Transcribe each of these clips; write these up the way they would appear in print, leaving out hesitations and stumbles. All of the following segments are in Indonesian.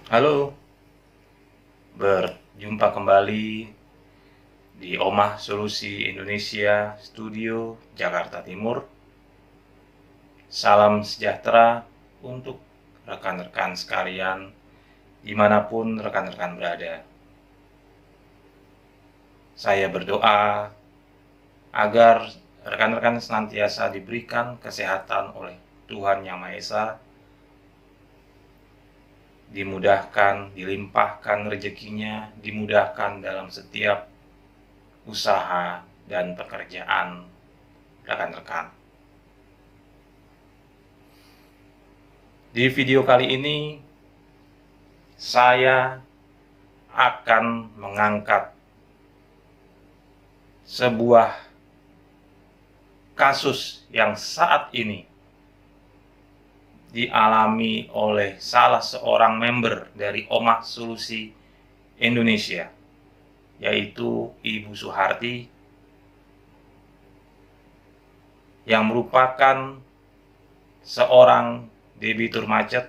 Halo, berjumpa kembali di Omah Solusi Indonesia Studio Jakarta Timur. Salam sejahtera untuk rekan-rekan sekalian dimanapun rekan-rekan berada. Saya berdoa agar rekan-rekan senantiasa diberikan kesehatan oleh Tuhan Yang Maha Esa, dimudahkan, dilimpahkan rezekinya, dimudahkan dalam setiap usaha dan pekerjaan rekan-rekan. Di video kali ini saya akan mengangkat sebuah kasus yang saat ini dialami oleh salah seorang member dari Omah Solusi Indonesia, yaitu Ibu Suharti, yang merupakan seorang debitur macet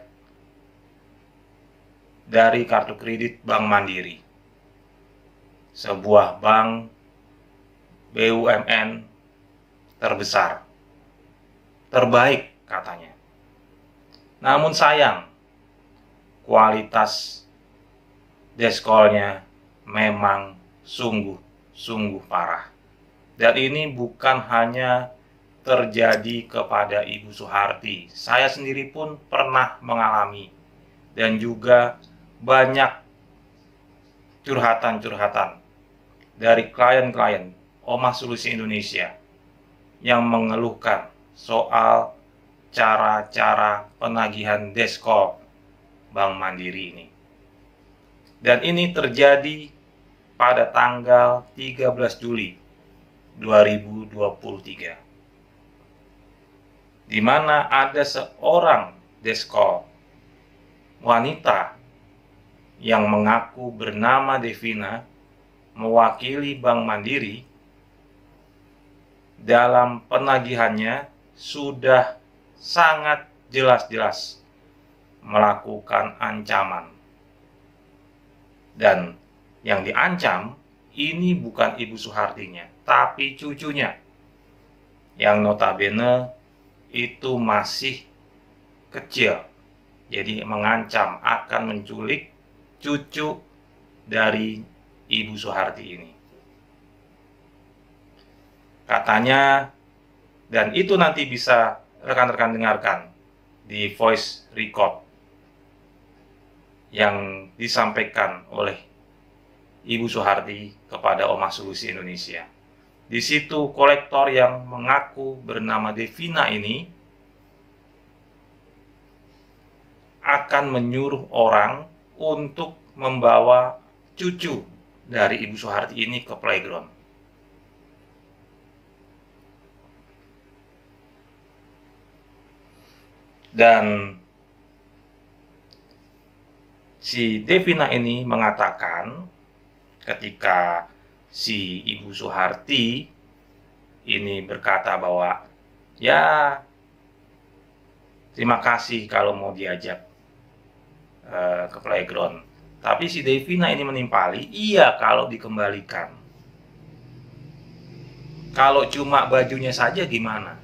dari kartu kredit Bank Mandiri, sebuah bank BUMN terbesar, terbaik katanya. Namun sayang, kualitas deskolnya memang sungguh parah. Dan ini bukan hanya terjadi kepada Ibu Suharti. Saya sendiri pun pernah mengalami, dan juga banyak curhatan-curhatan dari klien-klien Omah Solusi Indonesia yang mengeluhkan soal cara-cara penagihan deskol Bank Mandiri ini. Dan ini terjadi pada tanggal 13 Juli 2023, di mana ada seorang deskol wanita yang mengaku bernama Devina mewakili Bank Mandiri. Dalam penagihannya sudah sangat jelas-jelas melakukan ancaman. Dan yang diancam ini bukan Ibu Suhartinya, tapi cucunya, yang notabene itu masih kecil. Jadi mengancam akan menculik cucu dari Ibu Suharti ini. Katanya, dan itu nanti bisa rekan-rekan dengarkan di voice record yang disampaikan oleh Ibu Suharti kepada Omah Solusi Indonesia. Di situ kolektor yang mengaku bernama Devina ini akan menyuruh orang untuk membawa cucu dari Ibu Suharti ini ke playground. Dan si Devina ini mengatakan ketika si Ibu Suharti ini berkata bahwa ya terima kasih kalau mau diajak ke playground. Tapi si Devina ini menimpali, iya kalau dikembalikan. Kalau cuma bajunya saja gimana?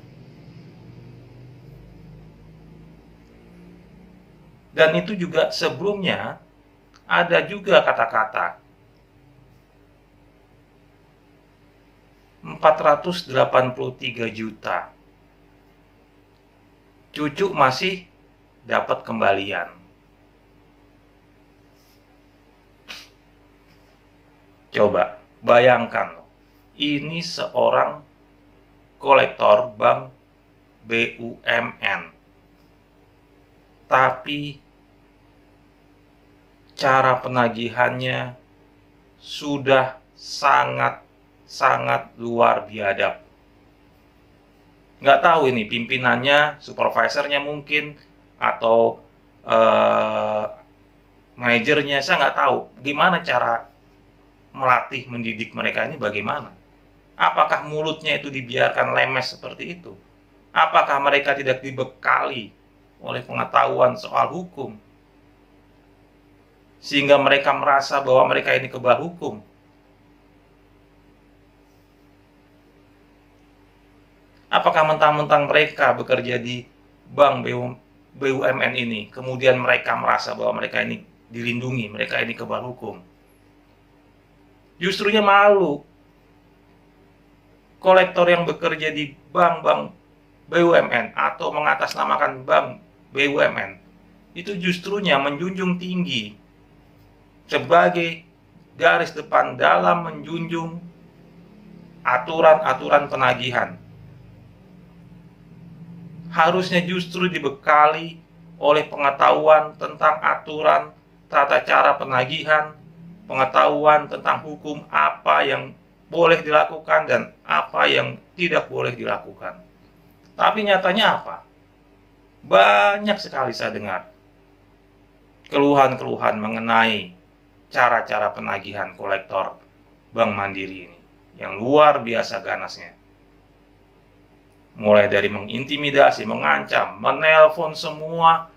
Dan itu juga sebelumnya ada juga kata-kata 483 juta. Cucu masih dapat kembalian. Coba bayangkan, ini seorang kolektor bank BUMN, tapi cara penagihannya sudah sangat luar biadab. Nggak tahu ini pimpinannya, supervisornya mungkin, atau manajernya, saya nggak tahu gimana cara melatih, mendidik mereka ini bagaimana. Apakah mulutnya itu dibiarkan lemes seperti itu? Apakah mereka tidak dibekali oleh pengetahuan soal hukum? sehingga mereka merasa bahwa mereka ini kebal hukum. Apakah mentang-mentang mereka bekerja di bank BUMN ini, kemudian mereka merasa bahwa mereka ini dilindungi, mereka ini kebal hukum? Justrunya malu. Kolektor yang bekerja di bank-bank BUMN atau mengatasnamakan bank BUMN itu justrunya menjunjung tinggi sebagai garis depan dalam menjunjung aturan-aturan penagihan. Harusnya justru dibekali oleh pengetahuan tentang aturan tata cara penagihan, pengetahuan tentang hukum apa yang boleh dilakukan dan apa yang tidak boleh dilakukan. Tapi nyatanya apa? Banyak sekali saya dengar keluhan-keluhan mengenai cara-cara penagihan kolektor Bank Mandiri ini yang luar biasa ganasnya. Mulai dari mengintimidasi, mengancam, menelpon semua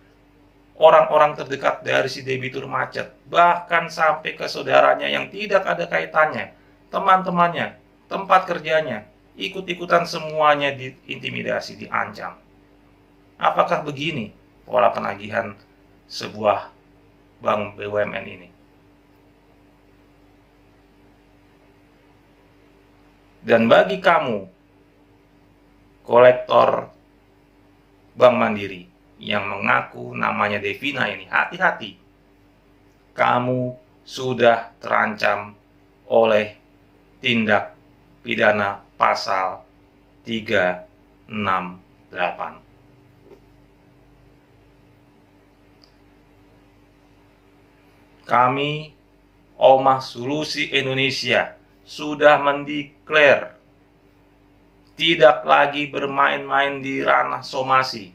orang-orang terdekat dari si debitur macet, bahkan sampai ke saudaranya yang tidak ada kaitannya, teman-temannya, tempat kerjanya, ikut-ikutan semuanya diintimidasi, diancam. Apakah begini pola penagihan sebuah bank BUMN ini? Dan bagi kamu kolektor Bank Mandiri yang mengaku namanya Devina ini, hati-hati. Kamu sudah terancam oleh tindak pidana pasal 368. Kami, Omah Solusi Indonesia, sudah mendeklar tidak lagi bermain-main di ranah somasi,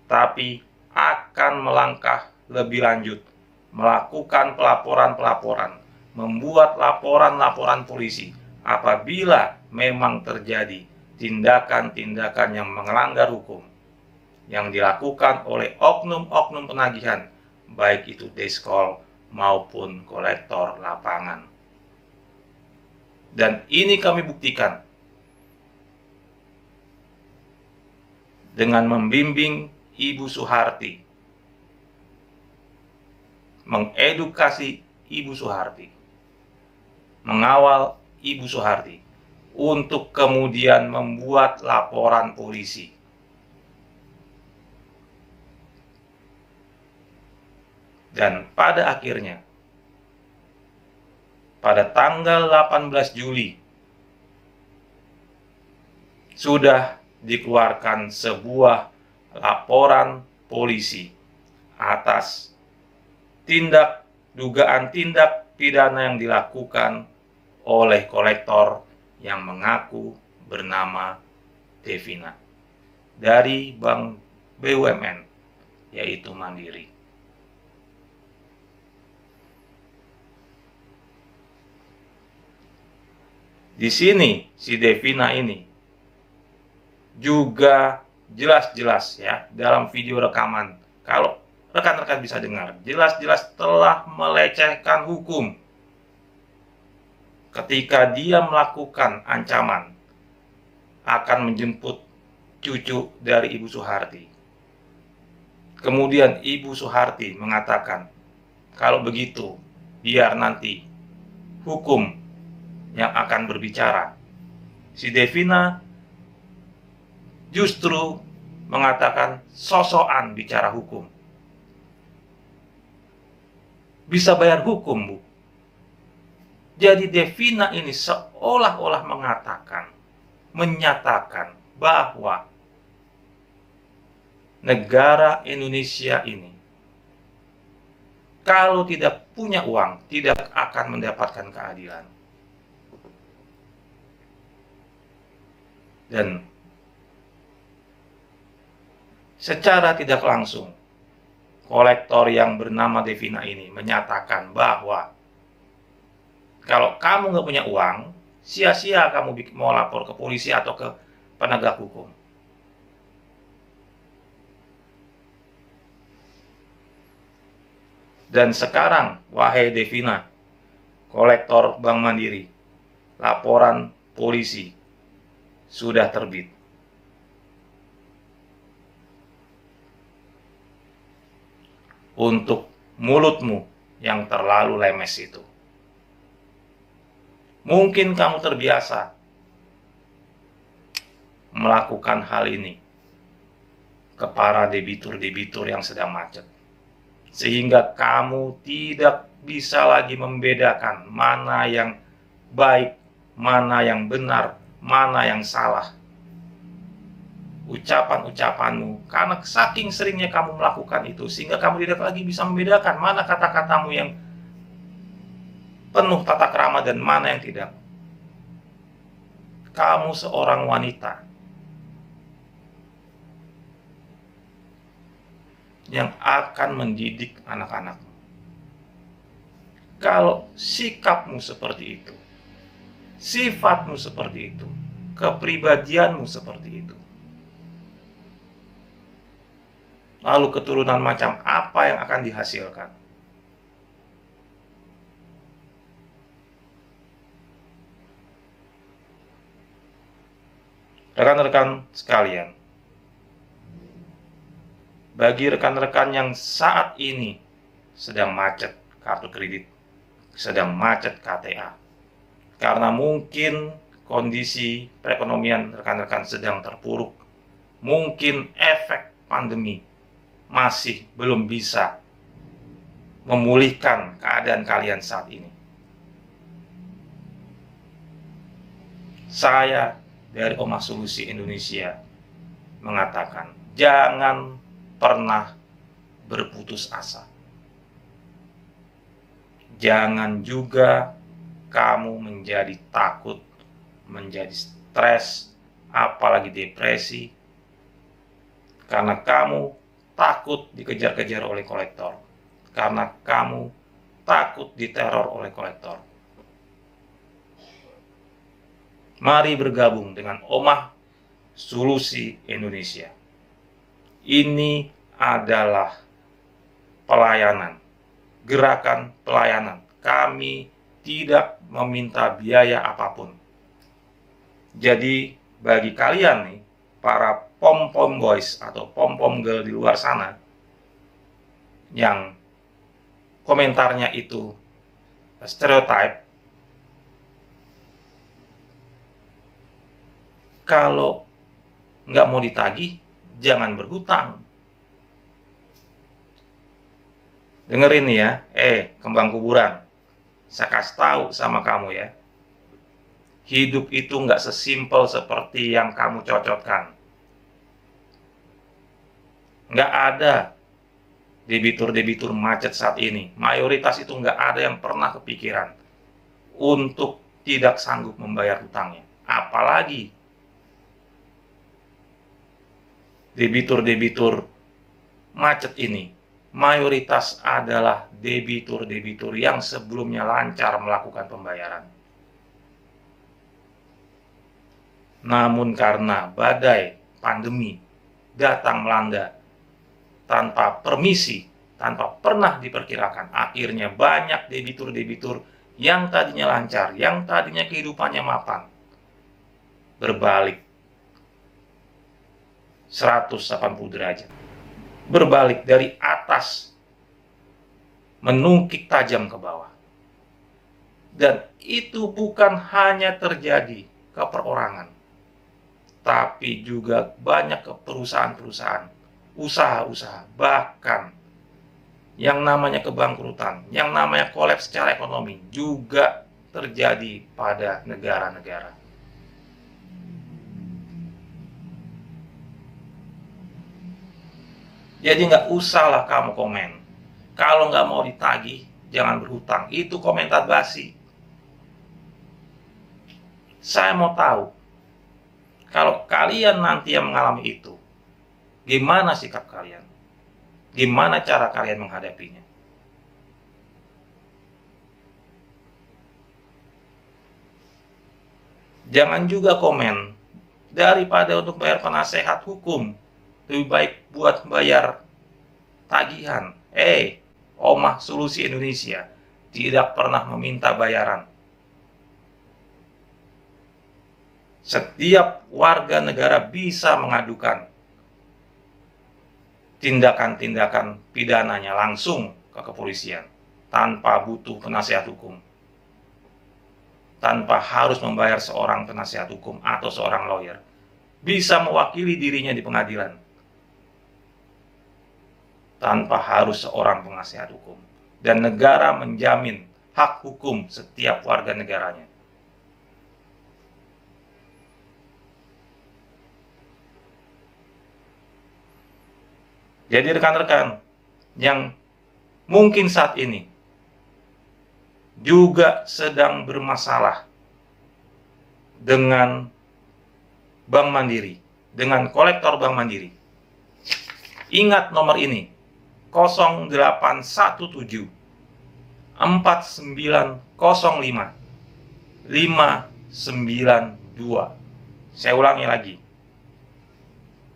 tapi akan melangkah lebih lanjut, melakukan pelaporan-pelaporan, membuat laporan-laporan polisi apabila memang terjadi tindakan-tindakan yang melanggar hukum yang dilakukan oleh oknum-oknum penagihan, baik itu deskol maupun kolektor lapangan. Dan ini kami buktikan dengan membimbing Ibu Suharti, mengedukasi Ibu Suharti, mengawal Ibu Suharti untuk kemudian membuat laporan polisi. Dan pada akhirnya, pada tanggal 18 Juli, sudah dikeluarkan sebuah laporan polisi atas dugaan tindak pidana yang dilakukan oleh kolektor yang mengaku bernama Devina dari Bank BUMN, yaitu Mandiri. Di sini si Devina ini juga jelas-jelas ya dalam video rekaman, kalau rekan-rekan bisa dengar, jelas-jelas telah melecehkan hukum ketika dia melakukan ancaman akan menjemput cucu dari Ibu Suharti. Kemudian Ibu Suharti mengatakan, kalau begitu biar nanti hukum yang akan berbicara. Si Devina justru mengatakan sosokan bicara hukum. Bisa bayar hukum, Bu. Jadi Devina ini seolah-olah menyatakan bahwa negara Indonesia ini kalau tidak punya uang tidak akan mendapatkan keadilan. Dan secara tidak langsung, kolektor yang bernama Devina ini menyatakan bahwa kalau kamu nggak punya uang, sia-sia kamu mau lapor ke polisi atau ke penegak hukum. Dan sekarang, wahai Devina, kolektor Bank Mandiri, laporan polisi sudah terbit. Untuk mulutmu yang terlalu lemes itu. Mungkin kamu terbiasa melakukan hal ini ke para debitur-debitur yang sedang macet, sehingga kamu tidak bisa lagi membedakan mana yang baik, mana yang benar, mana yang salah. Ucapan-ucapanmu, karena saking seringnya kamu melakukan itu, sehingga kamu tidak lagi bisa membedakan mana kata-katamu yang penuh tata krama dan mana yang tidak. Kamu seorang wanita yang akan mendidik anak-anak. Kalau sikapmu seperti itu, sifatmu seperti itu, kepribadianmu seperti itu, lalu keturunan macam apa yang akan dihasilkan? Rekan-rekan sekalian, bagi rekan-rekan yang saat ini sedang macet kartu kredit, sedang macet KTA, karena mungkin kondisi perekonomian rekan-rekan sedang terpuruk, mungkin efek pandemi masih belum bisa memulihkan keadaan kalian saat ini. Saya dari Omah Solusi Indonesia mengatakan, jangan pernah berputus asa. Jangan juga kamu menjadi takut, menjadi stres, apalagi depresi, karena kamu takut dikejar-kejar oleh kolektor, karena kamu takut diteror oleh kolektor. Mari bergabung dengan Omah Solusi Indonesia. Ini adalah pelayanan, gerakan pelayanan. Kami tidak meminta biaya apapun. Jadi bagi kalian nih, para pom-pom boys atau pom-pom girl di luar sana, yang komentarnya itu stereotype, kalau nggak mau ditagih, jangan berhutang. Dengerin nih ya, kembang kuburan. Saya kasih tahu sama kamu ya. Hidup itu nggak sesimpel seperti yang kamu cocokkan. Nggak ada debitur-debitur macet saat ini. Mayoritas itu nggak ada yang pernah kepikiran untuk tidak sanggup membayar hutangnya. Apalagi debitur-debitur macet ini mayoritas adalah debitur-debitur yang sebelumnya lancar melakukan pembayaran. Namun karena badai pandemi datang melanda tanpa permisi, tanpa pernah diperkirakan, akhirnya banyak debitur-debitur yang tadinya lancar, yang tadinya kehidupannya mapan, berbalik 180 derajat. Berbalik dari atas, menungkik tajam ke bawah. Dan itu bukan hanya terjadi ke perorangan, tapi juga banyak ke perusahaan-perusahaan, usaha-usaha, bahkan yang namanya kebangkrutan, yang namanya kolaps secara ekonomi juga terjadi pada negara-negara. Jadi nggak usahlah kamu komen. Kalau nggak mau ditagih, jangan berhutang. Itu komentar basi. Saya mau tahu, kalau kalian nanti yang mengalami itu, gimana sikap kalian? Gimana cara kalian menghadapinya? Jangan juga komen, daripada untuk bayar penasehat hukum, lebih baik buat bayar tagihan. Omah Solusi Indonesia tidak pernah meminta bayaran. Setiap warga negara bisa mengadukan tindakan-tindakan pidananya langsung ke kepolisian tanpa butuh penasihat hukum, tanpa harus membayar seorang penasihat hukum atau seorang lawyer. Bisa mewakili dirinya di pengadilan tanpa harus seorang penasihat hukum, dan negara menjamin hak hukum setiap warga negaranya. Jadi rekan-rekan yang mungkin saat ini juga sedang bermasalah dengan Bank Mandiri, dengan kolektor Bank Mandiri, ingat nomor ini: 0817 4905 592. Saya ulangi lagi: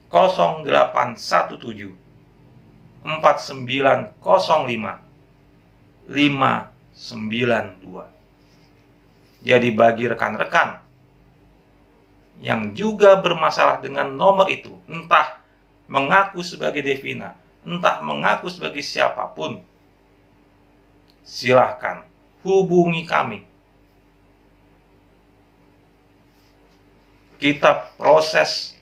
0817 4905 592. Jadi bagi rekan-rekan yang juga bermasalah dengan nomor itu, entah mengaku sebagai Devina, entah mengaku sebagai siapapun, silahkan hubungi kami. Kita proses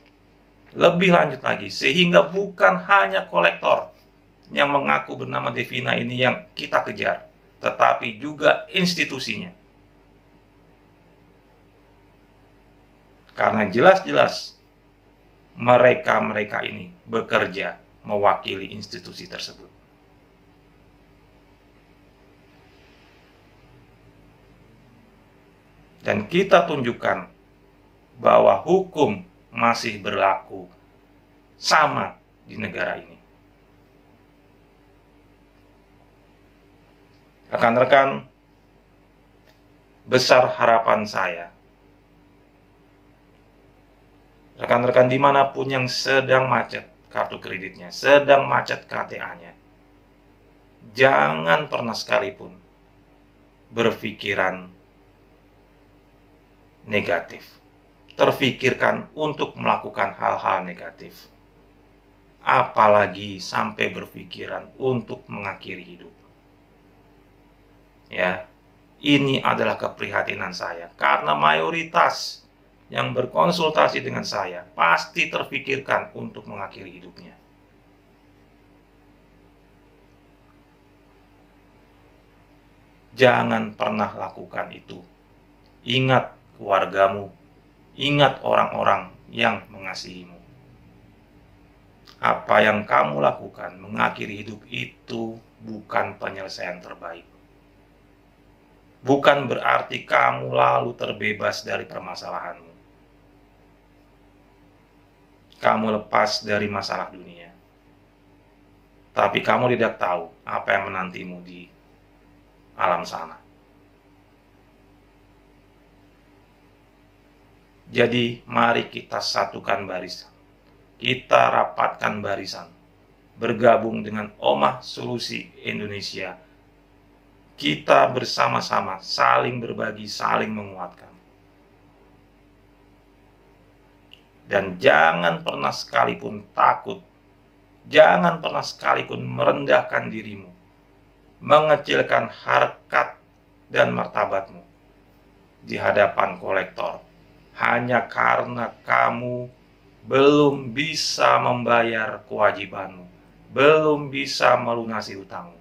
lebih lanjut lagi, sehingga bukan hanya kolektor yang mengaku bernama Devina ini yang kita kejar, tetapi juga institusinya. Karena jelas-jelas mereka ini bekerja mewakili institusi tersebut. Dan kita tunjukkan bahwa hukum masih berlaku sama di negara ini. Rekan-rekan, besar harapan saya, rekan-rekan dimanapun yang sedang macet kartu kreditnya, sedang macet KTA-nya, jangan pernah sekalipun berpikiran negatif, terfikirkan untuk melakukan hal-hal negatif, apalagi sampai berpikiran untuk mengakhiri hidup. Ya, ini adalah keprihatinan saya, karena mayoritas yang berkonsultasi dengan saya pasti terfikirkan untuk mengakhiri hidupnya. Jangan pernah lakukan itu. Ingat keluargamu, ingat orang-orang yang mengasihimu. Apa yang kamu lakukan mengakhiri hidup itu bukan penyelesaian terbaik. Bukan berarti kamu lalu terbebas dari permasalahanmu. Kamu lepas dari masalah dunia. Tapi kamu tidak tahu apa yang menantimu di alam sana. Jadi mari kita satukan barisan. Kita rapatkan barisan. Bergabung dengan Omah Solusi Indonesia. Kita bersama-sama saling berbagi, saling menguatkan. Dan jangan pernah sekalipun takut, jangan pernah sekalipun merendahkan dirimu, mengecilkan harkat dan martabatmu di hadapan kolektor, hanya karena kamu belum bisa membayar kewajibanmu, belum bisa melunasi hutangmu.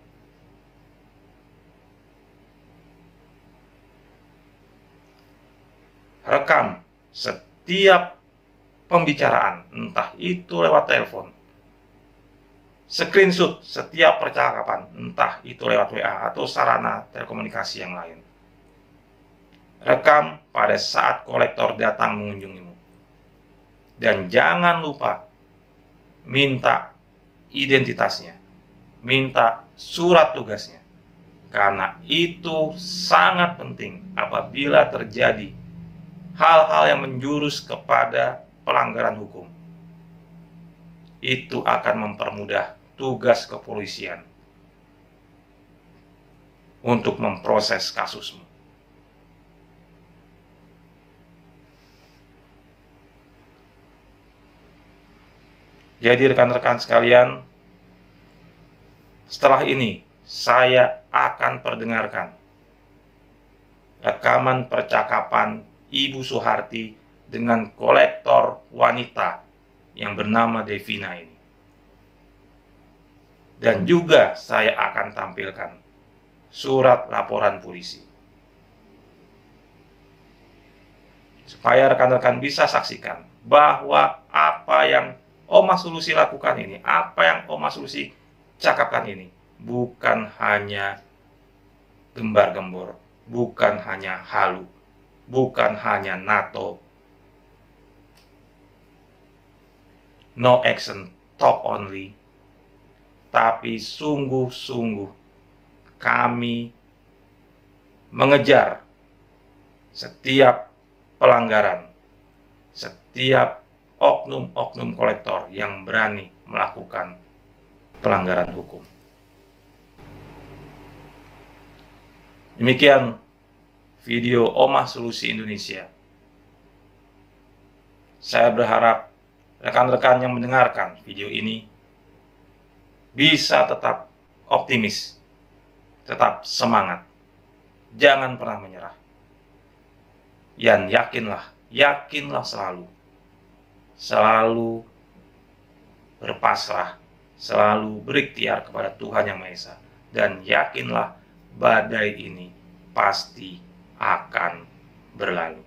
Rekam setiap pembicaraan, entah itu lewat telepon, screenshot setiap percakapan, entah itu lewat WA atau sarana telekomunikasi yang lain. Rekam pada saat kolektor datang mengunjungimu. Dan jangan lupa minta identitasnya, minta surat tugasnya, karena itu sangat penting apabila terjadi hal-hal yang menjurus kepada pelanggaran hukum. Itu akan mempermudah tugas kepolisian untuk memproses kasusmu. Jadi rekan-rekan sekalian, setelah ini saya akan perdengarkan rekaman percakapan Ibu Soeharti dengan kolektor wanita yang bernama Devina ini. Dan juga saya akan tampilkan surat laporan polisi, supaya rekan-rekan bisa saksikan bahwa apa yang Oma Solusi lakukan ini, apa yang Oma Solusi cakapkan ini, bukan hanya gembar-gembor, bukan hanya halu, bukan hanya NATO, no action, talk only, tapi sungguh-sungguh kami mengejar setiap pelanggaran, setiap oknum-oknum kolektor yang berani melakukan pelanggaran hukum. Demikian video Oma Solusi Indonesia. Saya berharap rekan-rekan yang mendengarkan video ini bisa tetap optimis, tetap semangat, jangan pernah menyerah. Dan yakinlah selalu berpasrah, selalu berikhtiar kepada Tuhan Yang Maha Esa. Dan yakinlah badai ini pasti akan berlalu.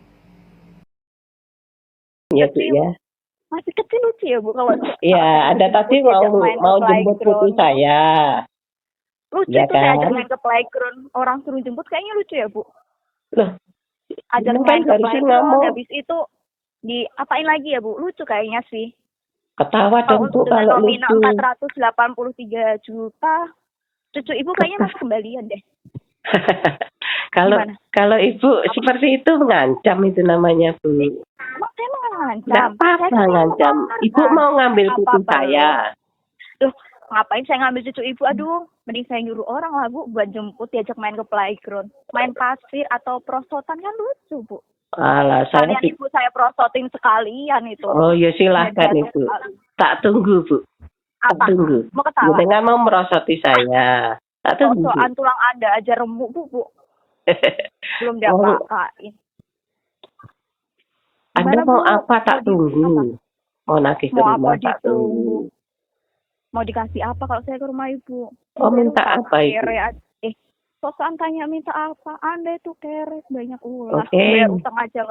Ya Bu ya. Masih kecil lucu ya Bu kalau Ya, ada tadi mau jemput putu saya. Lucu Ya tuh saya ajak kan? main ke playground, orang suruh jemput kayaknya lucu ya Bu. Loh, Ajak kan main ke harusnya playground, ngomong. habis itu diapain lagi ya Bu? Lucu kayaknya sih. Ketawa dong Bu dengan kalau nominal lucu. 483 juta, cucu Ibu kayaknya masih kembalian deh. Kalau Ibu seperti itu mengancam itu namanya Bu. Emang saya mau ngancam? Nggak apa-apa ngancam. Ibu mau ngambil putu saya. Loh, ngapain saya ngambil cucu Ibu? Aduh, mending saya nyuruh orang lah Bu buat jemput, diajak main ke playground. Main pasir atau prosotan kan lucu Bu. Alah, Kalian Ibu saya prosotin sekalian itu. Oh ya silahkan Ibu. Tak tunggu Bu. Apa? Tak tunggu. Mau ketawa? Jangan mau merosoti saya. Tak tunggu. Soal tulang Anda aja remuk Bu. Belum diapa-apain. Anda mau apa tak tunggu? Mau nagih ke rumah tak tunggu. Mau dikasih apa kalau saya ke rumah Ibu? Oh minta apa Ibu? Sosokan tanya minta apa? Anda itu kere banyak ulah. Oke.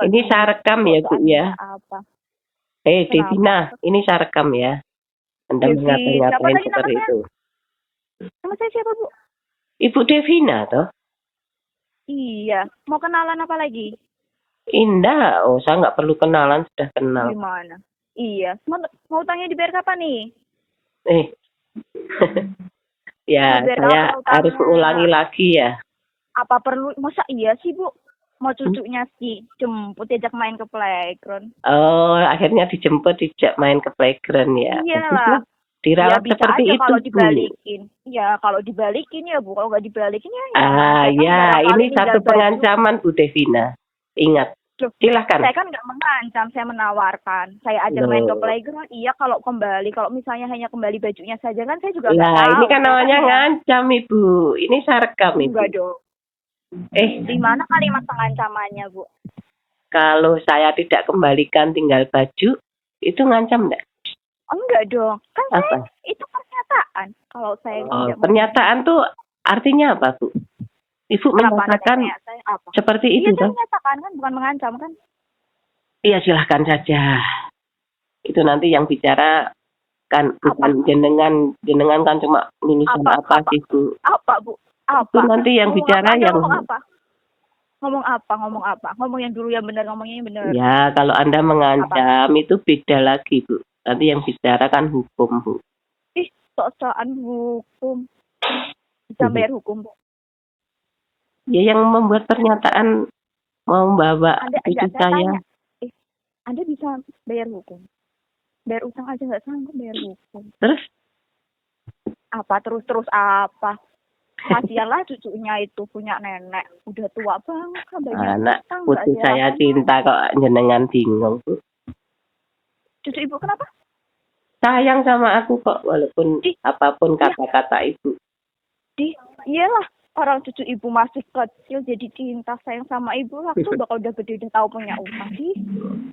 Ini saya rekam ya Bu ya. Apa? Devina, ini saya rekam ya. Anda mengata-ngatain seperti itu. Nama saya siapa Bu? Ibu Devina toh? Iya. Mau kenalan apa lagi? Indah. Oh saya nggak perlu kenalan, sudah kenal. Gimana? Iya. Mau tanya dibayar kapan nih? Ya, saya harus ulangi lagi ya. Apa perlu? Masa iya sih Bu? Mau cucunya sih jemput diajak main ke playground. Oh, akhirnya dijak main ke playground ya. Iyalah. Dirawat ya, seperti itu kalau dibalikin. Ya, kalau dibalikin ya Bu. Kalau nggak dibalikin ya. Ini satu pengancaman Bu Devina. Ingat. Silahkan. Saya kan nggak mengancam, saya menawarkan. Saya ajak main ke playground, iya kalau kembali. Kalau misalnya hanya kembali bajunya saja kan saya juga nggak tahu. Ini kan namanya ngancam Ibu. Ini saya rekam Ibu. Enggak dong. Di mana kalimat pengancamannya Bu? Kalau saya tidak kembalikan tinggal baju, itu ngancam enggak? Enggak dong. Kan saya itu pernyataan. Kalau saya pernyataan tuh artinya apa Bu? Ibu mengatakan seperti itu kan? Iya, menyatakan kan, bukan mengancam kan? Iya, silahkan saja. Itu nanti yang bicara kan bukan jenengan kan cuma lulusan apa sih Bu? Apa Bu? Apa? Itu nanti yang bicara yang ngomong apa? Ngomong yang dulu yang benar, ngomongnya yang benar. Ya, kalau Anda mengancam itu beda lagi Bu. Nanti yang bicara kan hukum Bu. Sok-sokan hukum. Bisa bayar hukum Bu. Ya yang membuat pernyataan mau membawa cucu saya. Anda bisa bayar hukum. Bayar utang aja nggak sanggup bayar hukum. Terus? Apa terus apa? Kasihanlah cucunya itu punya nenek udah tua banget kan banyak Anak utang, nggak putri ada saya apa-apa. cinta kok jenengan bingung, Bu. Cucu ibu kenapa? Sayang sama aku kok walaupun Ih, apapun iya. kata-kata ibu. Iyalah orang cucu ibu masih kecil jadi cinta sayang sama ibu lah tuh bakal udah gede udah tahu punya utang sih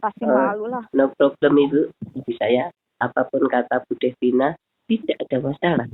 pasti malu lah. No problem ibu. Bagi saya apapun kata Bu Devina tidak ada masalah.